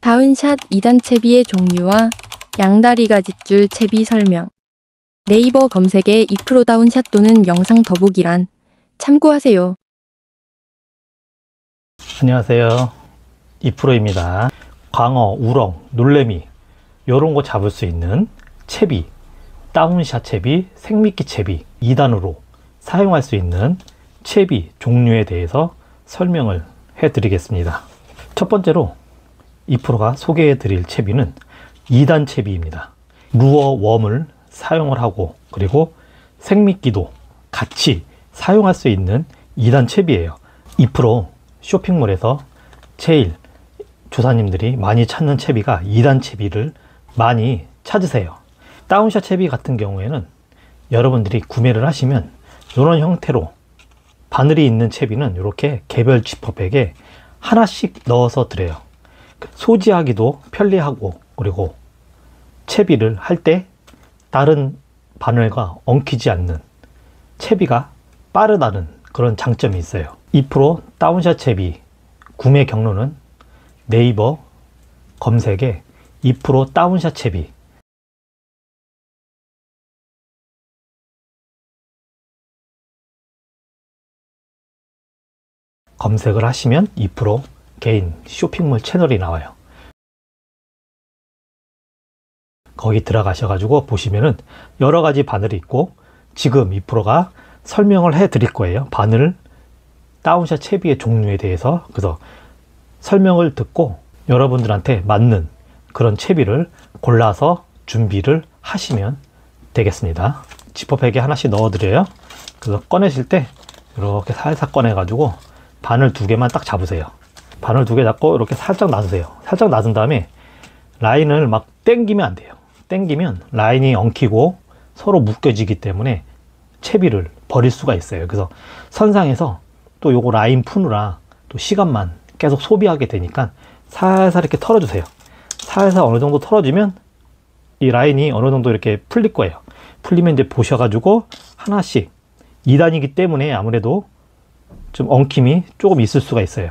다운샷 2단 채비의 종류와 양다리 가짓줄 채비 설명. 네이버 검색에 2프로 다운샷 또는 영상 더보기란 참고하세요. 안녕하세요. 2프로입니다. 광어, 우렁, 놀래미 요런 거 잡을 수 있는 채비, 다운샷 채비, 생미끼 채비 2단으로 사용할 수 있는 채비 종류에 대해서 설명을 해 드리겠습니다. 첫 번째로 2프로가 소개해 드릴 채비는 2단 채비입니다. 루어 웜을 사용을 하고 그리고 생미끼도 같이 사용할 수 있는 2단 채비예요. 2프로 쇼핑몰에서 제일 조사님들이 많이 찾는 채비가 2단 채비를 많이 찾으세요. 다운샷 채비 같은 경우에는 여러분들이 구매를 하시면 이런 형태로 바늘이 있는 채비는 이렇게 개별 지퍼백에 하나씩 넣어서 드려요. 소지하기도 편리하고 그리고 채비를 할 때 다른 바늘과 엉키지 않는 채비가 빠르다는 그런 장점이 있어요. 2프로 다운샷 채비 구매 경로는 네이버 검색에 2프로 다운샷 채비 검색을 하시면 2프로 개인 쇼핑몰 채널이 나와요. 거기 들어가셔가지고 보시면은 여러 가지 바늘이 있고 지금 2프로가 설명을 해 드릴 거예요. 바늘 다운샷 채비의 종류에 대해서. 그래서 설명을 듣고 여러분들한테 맞는 그런 채비를 골라서 준비를 하시면 되겠습니다. 지퍼백에 하나씩 넣어 드려요. 그래서 꺼내실 때 이렇게 살살 꺼내 가지고 바늘 2개만 딱 잡으세요. 바늘 2개 잡고 이렇게 살짝 놔두세요. 살짝 놔둔 다음에 라인을 막 당기면 안 돼요. 당기면 라인이 엉키고 서로 묶여지기 때문에 채비를 버릴 수가 있어요. 그래서 선상에서 또 요거 라인 푸느라 또 시간만 계속 소비하게 되니까 살살 이렇게 털어주세요. 살살 어느 정도 털어주면 이 라인이 어느 정도 이렇게 풀릴 거예요. 풀리면 이제 보셔가지고 하나씩 2단이기 때문에 아무래도 좀 엉킴이 조금 있을 수가 있어요.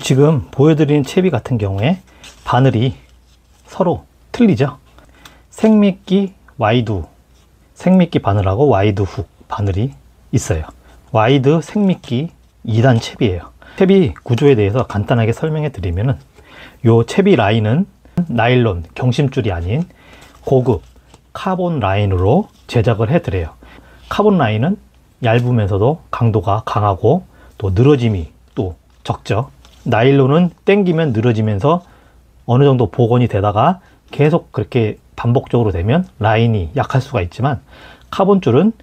지금 보여드리는 채비 같은 경우에 바늘이 서로 틀리죠. 생미끼 와이드 생미끼 바늘하고 와이드 훅 바늘이 있어요. 와이드 생미끼 2단 채비예요. 채비 구조에 대해서 간단하게 설명해 드리면은 요 채비 라인은 나일론 경심줄이 아닌 고급 카본 라인으로 제작을 해 드려요. 카본 라인은 얇으면서도 강도가 강하고 또 늘어짐이 또 적죠. 나일론은 당기면 늘어지면서 어느 정도 복원이 되다가 계속 그렇게 반복적으로 되면 라인이 약할 수가 있지만 카본줄은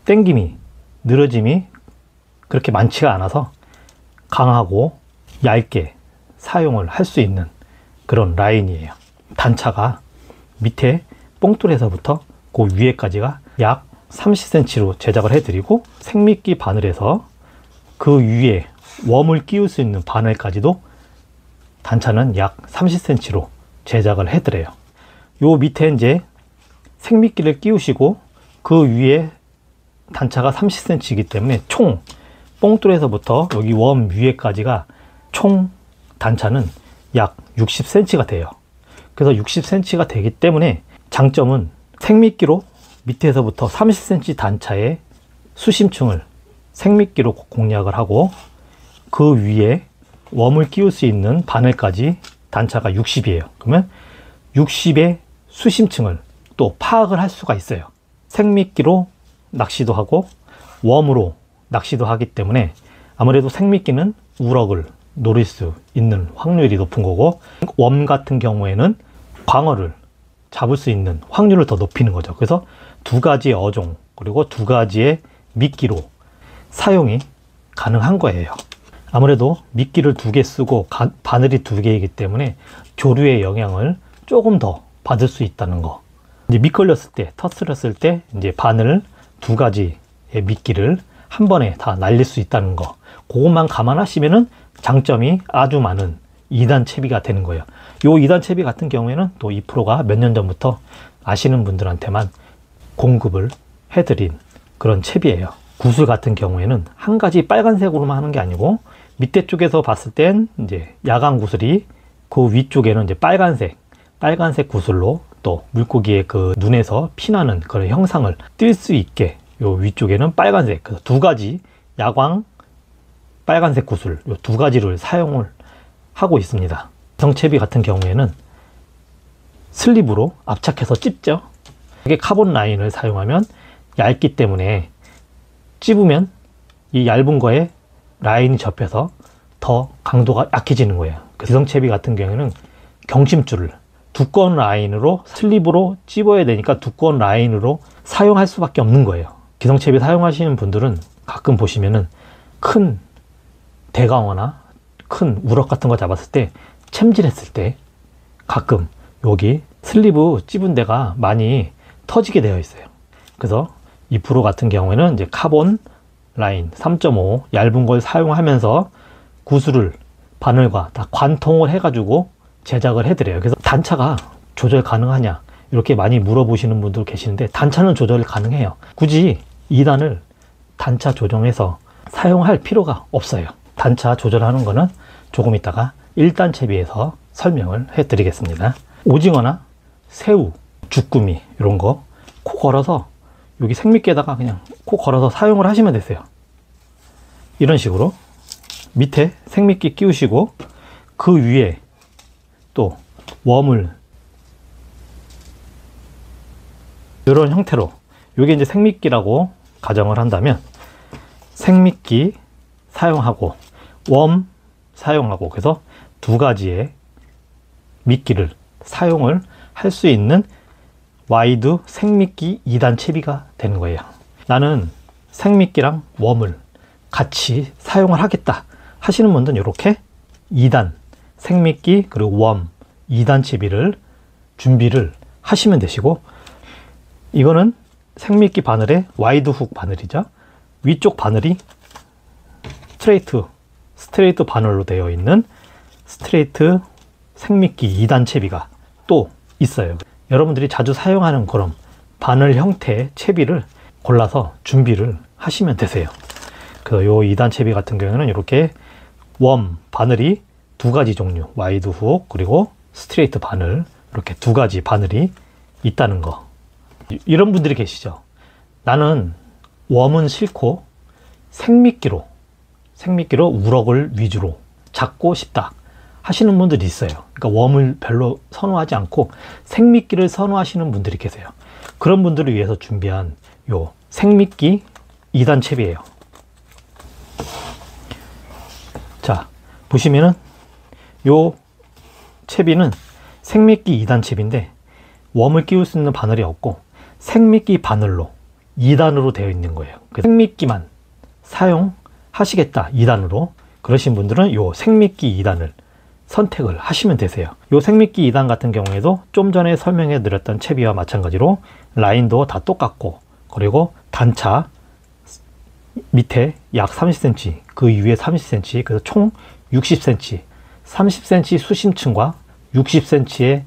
당김이 늘어짐이 그렇게 많지가 않아서 강하고 얇게 사용을 할 수 있는 그런 라인이에요. 단차가 밑에 뽕돌에서부터 그 위에까지가 약 30cm로 제작을 해드리고 생미끼 바늘에서 그 위에 웜을 끼울 수 있는 바늘까지도 단차는 약 30cm로 제작을 해드려요. 요 밑에 이제 생미끼를 끼우시고 그 위에 단차가 30cm이기 때문에 총 뽕돌에서부터 여기 웜 위에까지가 총 단차는 약 60cm가 돼요. 그래서 60cm가 되기 때문에 장점은 생미끼로 밑에서부터 30cm 단차의 수심층을 생미끼로 공략을 하고 그 위에 웜을 끼울 수 있는 바늘까지 단차가 60이에요. 그러면 60의 수심층을 또 파악을 할 수가 있어요. 생미끼로 낚시도 하고 웜으로 낚시도 하기 때문에 아무래도 생미끼는 우럭을 노릴 수 있는 확률이 높은 거고 웜 같은 경우에는 광어를 잡을 수 있는 확률을 더 높이는 거죠. 그래서 두 가지의 어종 그리고 두 가지의 미끼로 사용이 가능한 거예요. 아무래도 미끼를 2개 쓰고 바늘이 2개이기 때문에 조류의 영향을 조금 더 받을 수 있다는 거. 이제 미끌렸을 때, 터스렸을 때 이제 바늘 2가지의 미끼를 한 번에 다 날릴 수 있다는 거. 그것만 감안하시면은 장점이 아주 많은 2단 채비가 되는 거예요. 요 2단 채비 같은 경우에는 또 2프로가 몇 년 전부터 아시는 분들한테만 공급을 해드린 그런 채비예요. 구슬 같은 경우에는 한 가지 빨간색으로만 하는 게 아니고 밑에 쪽에서 봤을 땐 이제 야광 구슬이 그 위쪽에는 이제 빨간색 구슬로 또 물고기의 그 눈에서 피나는 그런 형상을 띌 수 있게 요 위쪽에는 빨간색, 그래서 두 가지 야광 빨간색 구슬 요 두 가지를 사용을 하고 있습니다. 기성채비 같은 경우에는 슬립으로 압착해서 찝죠. 이게 카본 라인을 사용하면 얇기 때문에 찝으면 이 얇은 거에 라인이 접혀서 더 강도가 약해지는 거예요. 기성채비 같은 경우에는 경심줄을 두꺼운 라인으로 슬립으로 찝어야 되니까 두꺼운 라인으로 사용할 수밖에 없는 거예요. 기성채비 사용하시는 분들은 가끔 보시면은 큰 대강어나 큰 우럭 같은 거 잡았을 때 챔질했을 때 가끔 여기 슬리브 찝은 데가 많이 터지게 되어 있어요. 그래서 이 프로 같은 경우에는 이제 카본 라인 3.5 얇은 걸 사용하면서 구슬을 바늘과 다 관통을 해가지고 제작을 해드려요. 그래서 단차가 조절 가능하냐 이렇게 많이 물어보시는 분들 계시는데 단차는 조절이 가능해요. 굳이 2단을 단차 조정해서 사용할 필요가 없어요. 단차 조절하는 거는 조금 있다가 1단 채비에서 설명을 해 드리겠습니다. 오징어나 새우, 주꾸미 이런 거 코 걸어서 여기 생미끼에다가 그냥 코 걸어서 사용을 하시면 되세요. 이런 식으로 밑에 생미끼 끼우시고 그 위에 또 웜을 이런 형태로, 이게 이제 생미끼라고 가정을 한다면 생미끼 사용하고 웜 사용하고, 그래서 두 가지의 미끼를 사용을 할 수 있는 와이드 생미끼 2단 채비가 되는 거예요. 나는 생미끼랑 웜을 같이 사용을 하겠다 하시는 분들은 이렇게 2단 생미끼 그리고 웜 2단 채비를 준비를 하시면 되시고, 이거는 생미끼 바늘의 와이드 훅 바늘이죠. 위쪽 바늘이 스트레이트 바늘로 되어 있는 스트레이트 생미끼 2단 채비가 또 있어요. 여러분들이 자주 사용하는 그런 바늘 형태의 채비를 골라서 준비를 하시면 되세요. 그래서 요 2단 채비 같은 경우는 이렇게 웜 바늘이 두 가지 종류, 와이드 훅 그리고 스트레이트 바늘, 이렇게 두 가지 바늘이 있다는 거. 이런 분들이 계시죠. 나는 웜은 싫고 생미끼로 우럭을 위주로 잡고 싶다 하시는 분들이 있어요. 그러니까 웜을 별로 선호하지 않고 생미끼를 선호하시는 분들이 계세요. 그런 분들을 위해서 준비한 요 생미끼 2단 채비예요. 자, 보시면은 요 채비는 생미끼 2단 채비인데 웜을 끼울 수 있는 바늘이 없고 생미끼 바늘로 2단으로 되어 있는 거예요. 생미끼만 사용하시겠다 2단으로 그러신 분들은 요 생미끼 2단을 선택을 하시면 되세요. 요 생미끼 2단 같은 경우에도 좀 전에 설명해 드렸던 채비와 마찬가지로 라인도 다 똑같고, 그리고 단차 밑에 약 30cm 그 위에 30cm, 그래서 총 60cm 30cm 수심층과 60cm의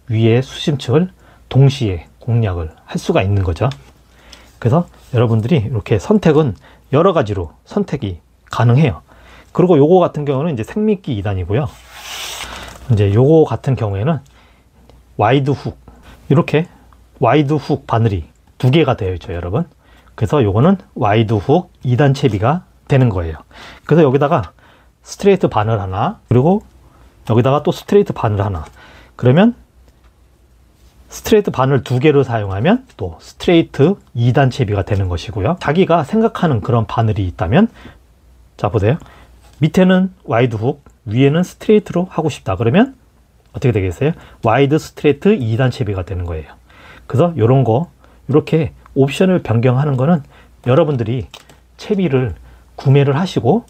위에 수심층을 동시에 공략을 할 수가 있는 거죠. 그래서 여러분들이 이렇게 선택은 여러 가지로 선택이 가능해요. 그리고 요거 같은 경우는 이제 생미끼 2단이고요. 이제 요거 같은 경우에는 와이드 훅, 이렇게 와이드 훅 바늘이 두 개가 되어 있죠, 여러분. 그래서 요거는 와이드 훅 2단 채비가 되는 거예요. 그래서 여기다가 스트레이트 바늘 하나, 그리고 여기다가 또 스트레이트 바늘 하나, 그러면 스트레이트 바늘 두 개를 사용하면 또 스트레이트 2단 채비가 되는 것이고요. 자기가 생각하는 그런 바늘이 있다면, 자 보세요. 밑에는 와이드 훅, 위에는 스트레이트로 하고 싶다 그러면 어떻게 되겠어요? 와이드 스트레이트 2단 채비가 되는 거예요. 그래서 이런 거, 이렇게 옵션을 변경하는 거는 여러분들이 채비를 구매를 하시고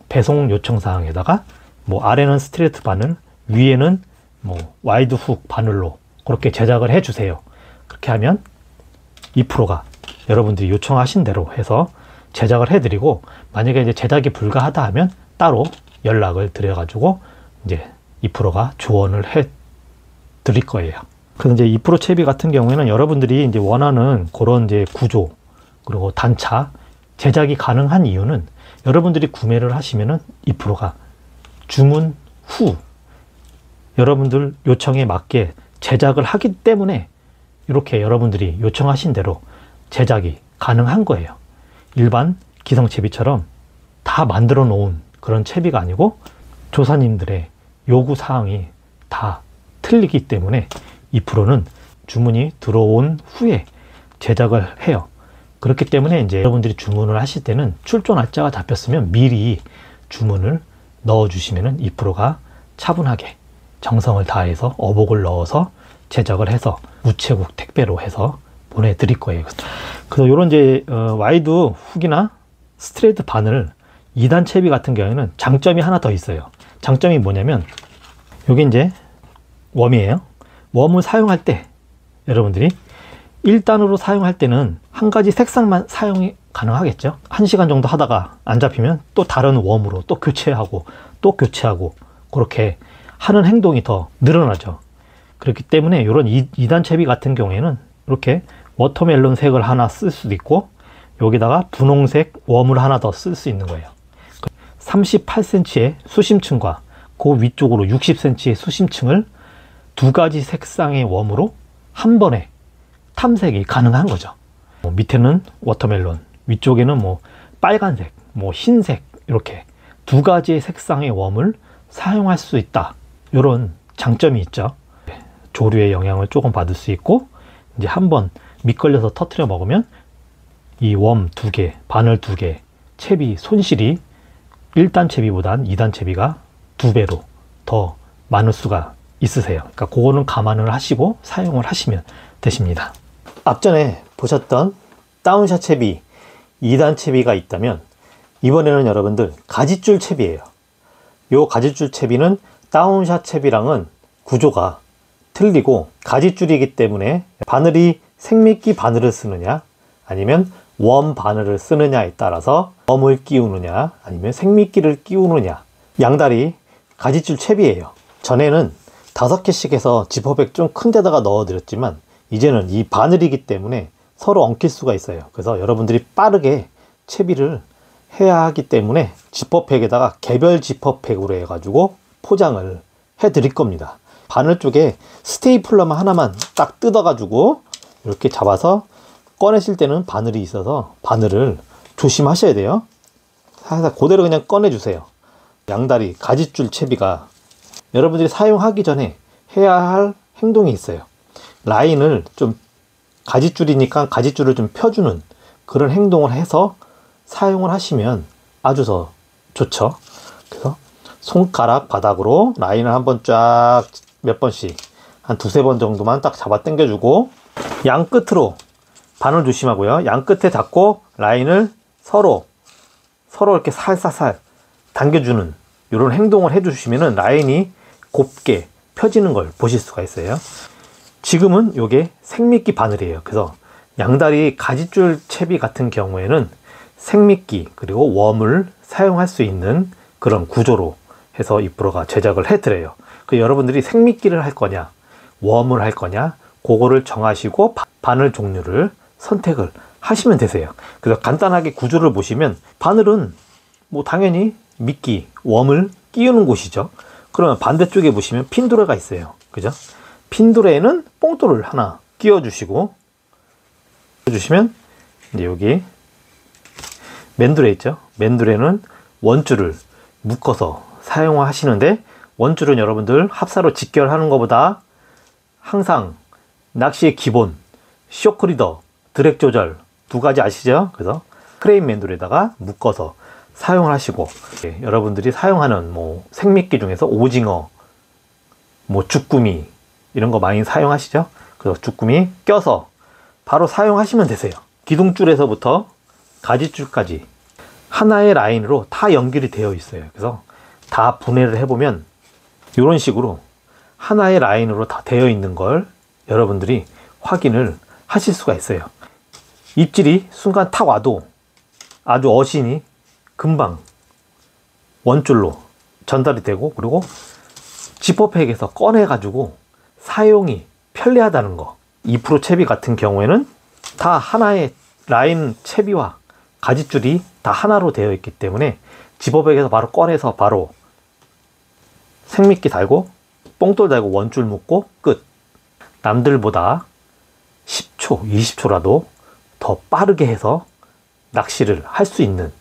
배송 요청 사항에다가 뭐 아래는 스트레이트 바늘, 위에는 뭐 와이드 훅 바늘로 그렇게 제작을 해 주세요. 그렇게 하면 2%가 여러분들이 요청하신 대로 해서 제작을 해 드리고, 만약에 이제 제작이 불가하다 하면 따로 연락을 드려 가지고 이제 2%가 지원을 해 드릴 거예요. 그래서 이제 2% 채비 같은 경우에는 여러분들이 이제 원하는 그런 이제 구조 그리고 단차 제작이 가능한 이유는 여러분들이 구매를 하시면은 2%가 주문 후 여러분들 요청에 맞게 제작을 하기 때문에 이렇게 여러분들이 요청하신 대로 제작이 가능한 거예요. 일반 기성채비처럼 다 만들어 놓은 그런 채비가 아니고 조사님들의 요구 사항이 다 틀리기 때문에 이 프로는 주문이 들어온 후에 제작을 해요. 그렇기 때문에 이제 여러분들이 주문을 하실 때는 출조 날짜가 잡혔으면 미리 주문을 넣어 주시면은 이 프로가 차분하게 정성을 다해서 어복을 넣어서 제작을 해서 우체국 택배로 해서 보내드릴 거예요. 그래서 이런 이제 와이드 훅이나 스트레이트 바늘 2단 채비 같은 경우에는 장점이 하나 더 있어요. 장점이 뭐냐면 이게 이제 웜이에요. 웜을 사용할 때 여러분들이 1단으로 사용할 때는 한 가지 색상만 사용이 가능하겠죠. 1시간 정도 하다가 안 잡히면 또 다른 웜으로 또 교체하고 또 교체하고 그렇게 하는 행동이 더 늘어나죠. 그렇기 때문에 이런 2단 채비 같은 경우에는 이렇게 워터멜론 색을 하나 쓸 수도 있고 여기다가 분홍색 웜을 하나 더 쓸 수 있는 거예요. 38cm의 수심층과 그 위쪽으로 60cm의 수심층을 두 가지 색상의 웜으로 한 번에 탐색이 가능한 거죠. 밑에는 워터멜론, 위쪽에는 뭐 빨간색, 뭐 흰색 이렇게 두 가지의 색상의 웜을 사용할 수 있다. 이런 장점이 있죠. 조류의 영향을 조금 받을 수 있고 이제 한번 밑걸려서 터트려 먹으면 이 웜 두 개, 바늘 두 개, 채비 손실이 1단 채비보단 2단 채비가 2배로 더 많을 수가 있으세요. 그러니까 그거는 감안을 하시고 사용을 하시면 되십니다. 앞전에 보셨던 다운샷 채비 2단 채비가 있다면 이번에는 여러분들 가지줄 채비예요. 이 가지줄 채비는 다운샷 채비랑은 구조가 틀리고 가지줄이기 때문에 바늘이 생미끼 바늘을 쓰느냐 아니면 웜 바늘을 쓰느냐에 따라서 웜을 끼우느냐 아니면 생미끼를 끼우느냐 양다리 가지줄 채비예요. 전에는 5개씩 해서 지퍼백 좀 큰 데다가 넣어 드렸지만 이제는 이 바늘이기 때문에 서로 엉킬 수가 있어요. 그래서 여러분들이 빠르게 채비를 해야 하기 때문에 지퍼백에다가 개별 지퍼백으로 해가지고 포장을 해 드릴 겁니다. 바늘 쪽에 스테이플러만 하나만 딱 뜯어가지고 이렇게 잡아서 꺼내실 때는 바늘이 있어서 바늘을 조심하셔야 돼요. 살살 그대로 그냥 꺼내주세요. 양다리 가지줄 채비가 여러분들이 사용하기 전에 해야 할 행동이 있어요. 라인을 좀 가지줄이니까 가지줄을 좀 펴주는 그런 행동을 해서 사용을 하시면 아주 더 좋죠. 그래서 손가락 바닥으로 라인을 한번 쫙 몇 번씩 한 2-3번 정도만 딱 잡아 당겨주고 양 끝으로 바늘 조심하고요. 양 끝에 잡고 라인을 서로 이렇게 살살살 당겨주는 이런 행동을 해주시면은 라인이 곱게 펴지는 걸 보실 수가 있어요. 지금은 이게 생미끼 바늘이에요. 그래서 양다리 가지줄 채비 같은 경우에는 생미끼 그리고 웜을 사용할 수 있는 그런 구조로 해서 이 프로가 제작을 해드려요. 그 여러분들이 생미끼를 할 거냐 웜을 할 거냐 그거를 정하시고 바늘 종류를 선택을 하시면 되세요. 그래서 간단하게 구조를 보시면 바늘은 뭐 당연히 미끼, 웜을 끼우는 곳이죠. 그러면 반대쪽에 보시면 핀도레가 있어요. 그죠? 핀도레에는 뽕돌을 하나 끼워 주시고 주시면 이제 여기 맨두레 있죠? 맨두레는 원줄을 묶어서 사용하시는데 원줄은 여러분들 합사로 직결하는 것보다 항상 낚시의 기본 쇼크리더 드랙 조절 두 가지 아시죠? 그래서 크레인 맨돌에다가 묶어서 사용을 하시고 여러분들이 사용하는 뭐 생미끼 중에서 오징어 뭐 주꾸미 이런 거 많이 사용하시죠? 그래서 주꾸미 껴서 바로 사용하시면 되세요. 기둥줄에서부터 가지줄까지 하나의 라인으로 다 연결이 되어 있어요. 그래서 다 분해를 해보면 이런 식으로 하나의 라인으로 다 되어 있는 걸 여러분들이 확인을 하실 수가 있어요. 입질이 순간 탁 와도 아주 어신이 금방 원줄로 전달이 되고 그리고 지퍼팩에서 꺼내 가지고 사용이 편리하다는 거. 2프로 채비 같은 경우에는 다 하나의 라인 채비와 가지줄이 다 하나로 되어 있기 때문에 지퍼백에서 바로 꺼내서 바로 생미끼 달고 뽕돌 달고 원줄 묶고 끝. 남들보다 10초, 20초라도 더 빠르게 해서 낚시를 할 수 있는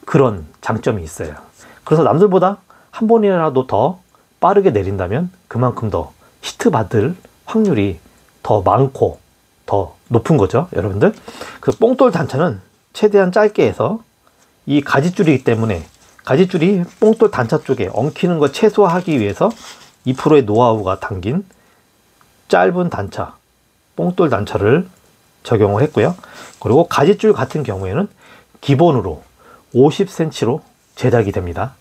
그런 장점이 있어요. 그래서 남들보다 한 번이라도 더 빠르게 내린다면 그만큼 더 히트 받을 확률이 더 많고 더 높은 거죠, 여러분들. 그 뽕돌 단차는 최대한 짧게 해서 이 가지줄이기 때문에 가지줄이 뽕돌 단차 쪽에 엉키는 거 최소화하기 위해서 2%의 노하우가 담긴 짧은 단차, 뽕돌 단차를 적용을 했고요. 그리고 가지줄 같은 경우에는 기본으로 50cm로 제작이 됩니다.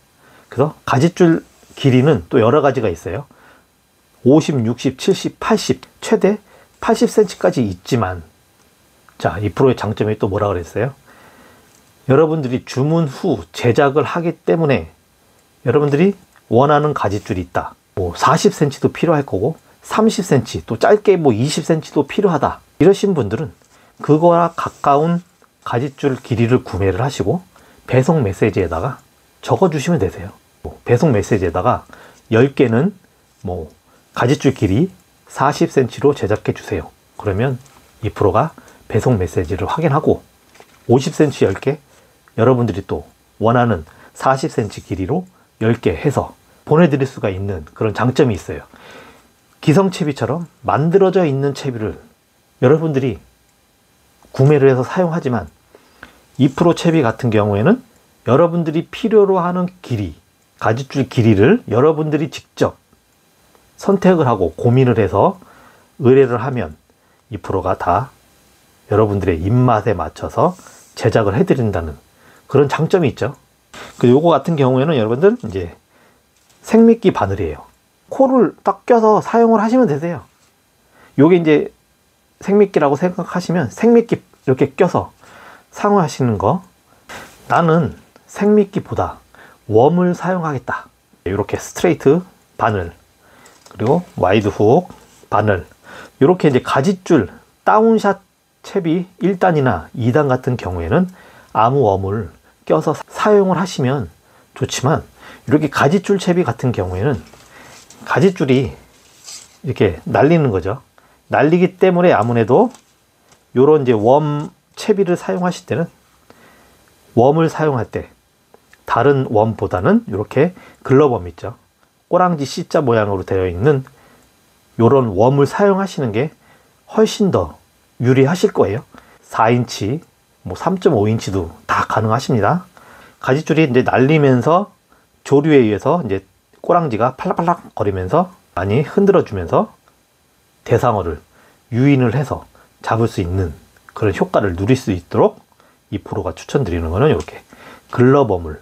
그래서 가지줄 길이는 또 여러 가지가 있어요. 50, 60, 70, 80, 최대 80cm까지 있지만, 자, 2%의 장점이 또 뭐라 그랬어요? 여러분들이 주문 후 제작을 하기 때문에 여러분들이 원하는 가지줄이 있다. 뭐 40cm도 필요할 거고 30cm, 또 짧게 뭐 20cm도 필요하다. 이러신 분들은 그거와 가까운 가지줄 길이를 구매를 하시고 배송 메시지에다가 적어주시면 되세요. 배송 메시지에다가 10개는 뭐 가지줄 길이 40cm로 제작해 주세요. 그러면 2%가 배송 메시지를 확인하고 50cm 10개, 여러분들이 또 원하는 40cm 길이로 10개 해서 보내드릴 수가 있는 그런 장점이 있어요. 기성채비처럼 만들어져 있는 채비를 여러분들이 구매를 해서 사용하지만 2% 채비 같은 경우에는 여러분들이 필요로 하는 길이, 가지줄 길이를 여러분들이 직접 선택을 하고 고민을 해서 의뢰를 하면 2%가 다 여러분들의 입맛에 맞춰서 제작을 해드린다는 그런 장점이 있죠. 요거 같은 경우에는 여러분들 이제 생미끼 바늘이에요. 코를 딱 껴서 사용을 하시면 되세요. 요게 이제 생미끼라고 생각하시면 생미끼 이렇게 껴서 사용하시는 거. 나는 생미끼보다 웜을 사용하겠다. 이렇게 스트레이트 바늘, 그리고 와이드 훅 바늘, 이렇게 이제 가지줄 다운샷 채비 1단이나 2단 같은 경우에는 아무 웜을 껴서 사용을 하시면 좋지만, 이렇게 가지줄 채비 같은 경우에는 가지줄이 이렇게 날리는 거죠. 날리기 때문에 아무래도 요런 이제 웜 채비를 사용하실 때는 웜을 사용할 때 다른 웜보다는 이렇게 글러웜 있죠. 꼬랑지 C자 모양으로 되어 있는 요런 웜을 사용하시는 게 훨씬 더 유리하실 거예요. 4인치, 뭐 3.5인치도 다 가능하십니다. 가지줄이 이제 날리면서 조류에 의해서 이제 꼬랑지가 팔락팔락 거리면서 많이 흔들어 주면서 대상어를 유인을 해서 잡을 수 있는 그런 효과를 누릴 수 있도록 2%가 추천드리는 거는 이렇게 글러범을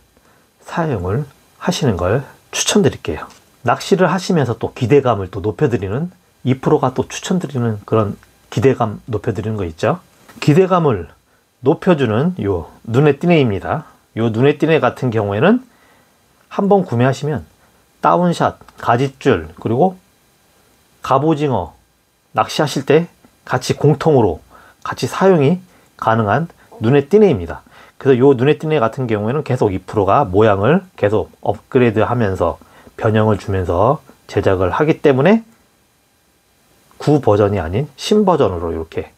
사용을 하시는 걸 추천드릴게요. 낚시를 하시면서 또 기대감을 또 높여드리는 2%가 또 추천드리는 그런 기대감 높여드리는 거 있죠. 기대감을 높여주는 요 눈에 띄네입니다. 요 눈에 띄네 같은 경우에는 한번 구매하시면 다운샷, 가지줄, 그리고 갑오징어 낚시하실 때 같이 공통으로 같이 사용이 가능한 눈에 띄네입니다. 그래서 요 눈에 띄네 같은 경우에는 계속 2%가 모양을 계속 업그레이드 하면서 변형을 주면서 제작을 하기 때문에 구 버전이 아닌 신 버전으로 이렇게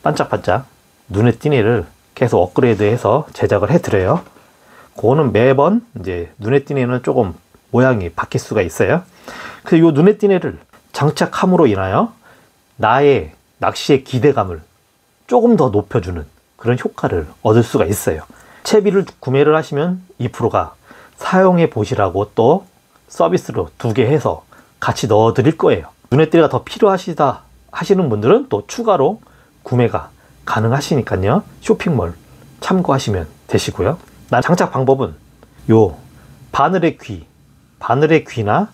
반짝반짝 눈에 띄네를 계속 업그레이드해서 제작을 해드려요. 그거는 매번 이제 눈에 띄네는 조금 모양이 바뀔 수가 있어요. 그래서 이 눈에 띄네를 장착함으로 인하여 나의 낚시의 기대감을 조금 더 높여주는 그런 효과를 얻을 수가 있어요. 채비를 구매를 하시면 2%가 사용해 보시라고 또 서비스로 2개 해서 같이 넣어 드릴 거예요. 눈에 띄네가 더 필요하시다 하시는 분들은 또 추가로 구매가 가능하시니까요. 쇼핑몰 참고하시면 되시고요. 난 장착 방법은 요 바늘의 귀나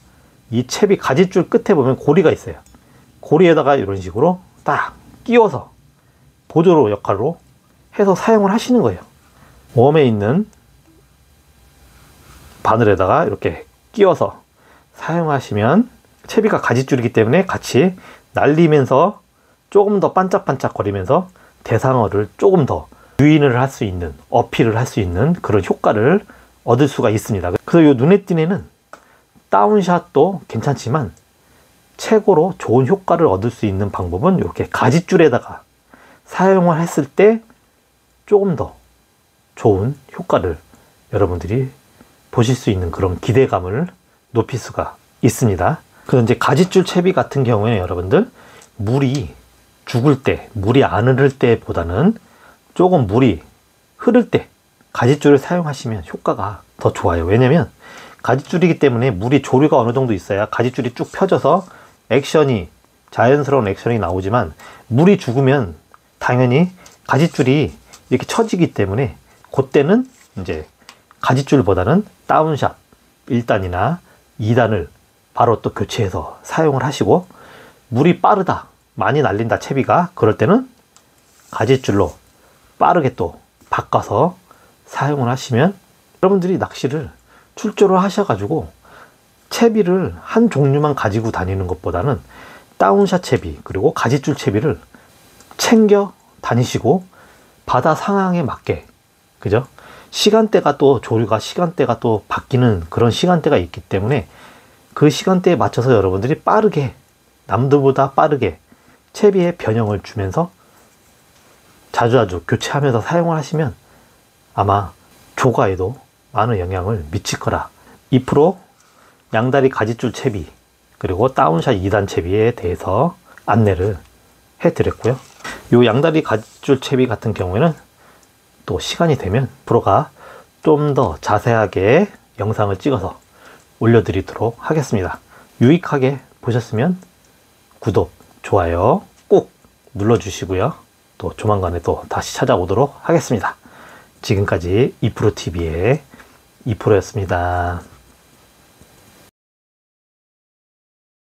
이 채비 가지줄 끝에 보면 고리가 있어요. 고리에다가 이런 식으로 딱 끼워서 보조로 역할로 해서 사용을 하시는 거예요. 웜에 있는 바늘에다가 이렇게 끼워서 사용하시면 채비가 가지줄이기 때문에 같이 날리면서 조금 더 반짝반짝 거리면서 대상어를 조금 더 유인을 할 수 있는, 어필을 할 수 있는 그런 효과를 얻을 수가 있습니다. 그래서 이 눈에 띄네는 다운샷도 괜찮지만 최고로 좋은 효과를 얻을 수 있는 방법은 이렇게 가짓줄에다가 사용을 했을 때 조금 더 좋은 효과를 여러분들이 보실 수 있는 그런 기대감을 높일 수가 있습니다. 그래서 이제 가짓줄 채비 같은 경우에는 여러분들 물이 죽을 때, 물이 안 흐를 때보다는 조금 물이 흐를 때 가짓줄을 사용하시면 효과가 더 좋아요. 왜냐면 가짓줄이기 때문에 물이 조류가 어느 정도 있어야 가짓줄이 쭉 펴져서 액션이, 자연스러운 액션이 나오지만 물이 죽으면 당연히 가짓줄이 이렇게 처지기 때문에 그때는 이제 가짓줄보다는 다운샷 1단이나 2단을 바로 또 교체해서 사용을 하시고, 물이 빠르다, 많이 날린다 채비가, 그럴 때는 가짓줄로 빠르게 또 바꿔서 사용을 하시면 여러분들이 낚시를 출조를 하셔가지고 채비를 한 종류만 가지고 다니는 것보다는 다운샷 채비 그리고 가짓줄 채비를 챙겨 다니시고 바다 상황에 맞게, 그죠? 시간대가 또 조류가 시간대가 또 바뀌는 그런 시간대가 있기 때문에 그 시간대에 맞춰서 여러분들이 빠르게, 남들보다 빠르게 채비에 변형을 주면서 자주자주 교체하면서 사용을 하시면 아마 조가에도 많은 영향을 미칠 거라. 2% 양다리 가짓줄 채비 그리고 다운샷 2단 채비에 대해서 안내를 해드렸고요. 이 양다리 가짓줄 채비 같은 경우에는 또 시간이 되면 프로가 좀 더 자세하게 영상을 찍어서 올려드리도록 하겠습니다. 유익하게 보셨으면 구독, 좋아요 꼭 눌러주시고요. 또 조만간에 또 다시 찾아오도록 하겠습니다. 지금까지 2프로TV의 2프로였습니다.